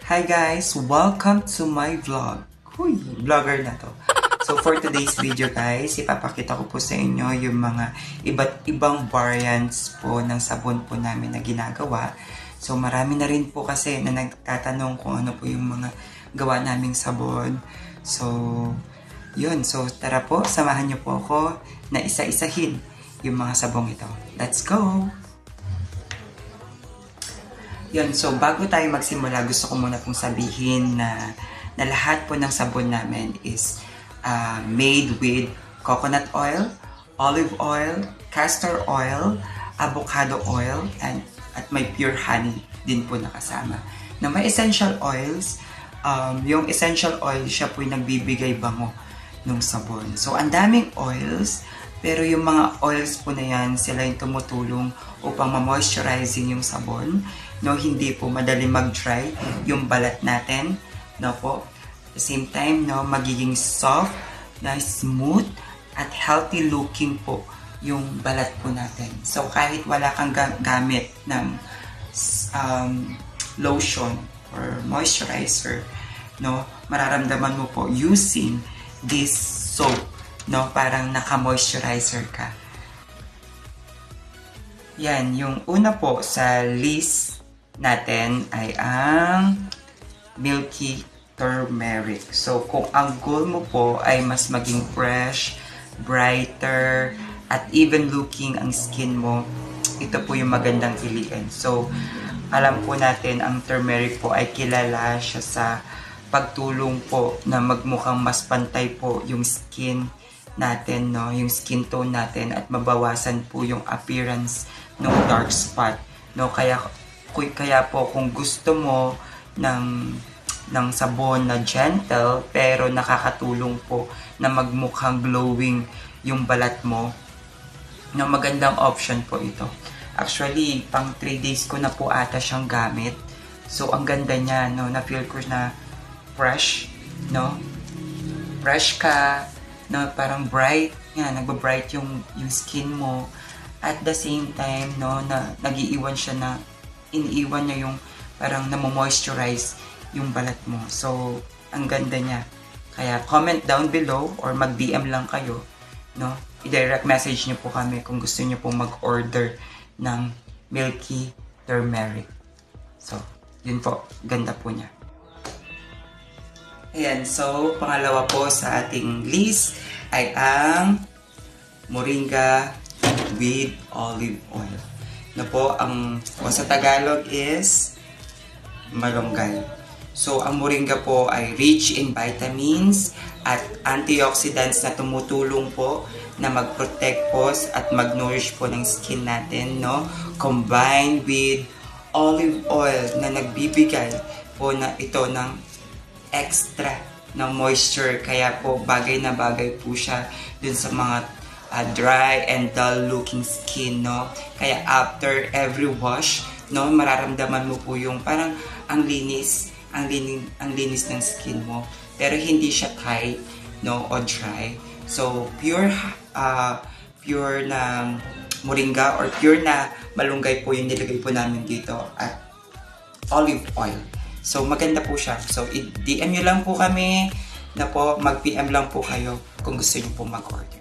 Hi guys! Welcome to my vlog. Huy, vlogger na to. So for today's video guys, ipapakita ko po sa inyo yung mga iba't ibang variants po ng sabon po namin na ginagawa. So marami na rin po kasi na nagtatanong kung ano po yung mga gawa naming sabon. So yun, so tara po, samahan niyo po ako na isa-isahin yung mga sabong ito. Let's go! Yun, so bago tayo magsimula, gusto ko muna pong sabihin na lahat po ng sabon namin is made with coconut oil, olive oil, castor oil, avocado oil, at may pure honey din po nakasama. Na may essential oils, yung essential oil, siya po yung nagbibigay bango ng sabon. So, ang daming oils, pero yung mga oils po na yan, sila yung tumutulong upang ma-moisturizing yung sabon. No, hindi po madali mag-dry yung balat natin. No po. At the same time, no, magiging soft, na smooth, at healthy looking po yung balat po natin. So, kahit wala kang gamit ng lotion or moisturizer, no, mararamdaman mo po using this soap, no, parang naka-moisturizer ka. Yan, yung una po sa list natin ay ang Milky Turmeric. So, kung ang goal mo po ay mas maging fresh, brighter, at even looking ang skin mo, ito po yung magandang piliin. So, alam po natin, ang turmeric po ay kilala siya sa pagtulong po na magmukhang mas pantay po yung skin natin, no? Yung skin tone natin at mabawasan po yung appearance ng dark spot, no? Kaya po kung gusto mo ng sabon na gentle pero nakakatulong po na magmukhang glowing yung balat mo, no, magandang option po ito. Actually, pang 3 days ko na po ata siyang gamit. So, ang ganda niya, no? Na-feel ko na fresh, no? Fresh ka, no? Parang bright, yan, nagba-bright yung skin mo. At the same time, no, na nag-iiwan siya na iniiwan niya yung parang namo-moisturize yung balat mo. So, ang ganda niya. Kaya comment down below or mag-DM lang kayo, no? I-direct message niyo po kami kung gusto niyo po mag-order ng Milky Turmeric. So, yun po. Ganda po niya. Ayan. So, pangalawa po sa ating list ay ang Moringa with olive oil. Na po, kung sa Tagalog is malunggay. So, ang moringa po ay rich in vitamins at antioxidants na tumutulong po na mag-protect po at mag-nourish po ng skin natin, no? Combined with olive oil na nagbibigay po na ito ng extra na moisture. Kaya po, bagay na bagay po siya dun sa mga dry and dull looking skin, no? Kaya after every wash, no, mararamdaman mo po yung parang ang linis ng skin mo. Pero hindi siya tight, no, o dry. So, pure na moringa or pure na malunggay po yung nilagay po namin dito at olive oil. So, maganda po siya. So, i-DM nyo lang po kami na po, mag-PM lang po kayo kung gusto nyo po mag-order.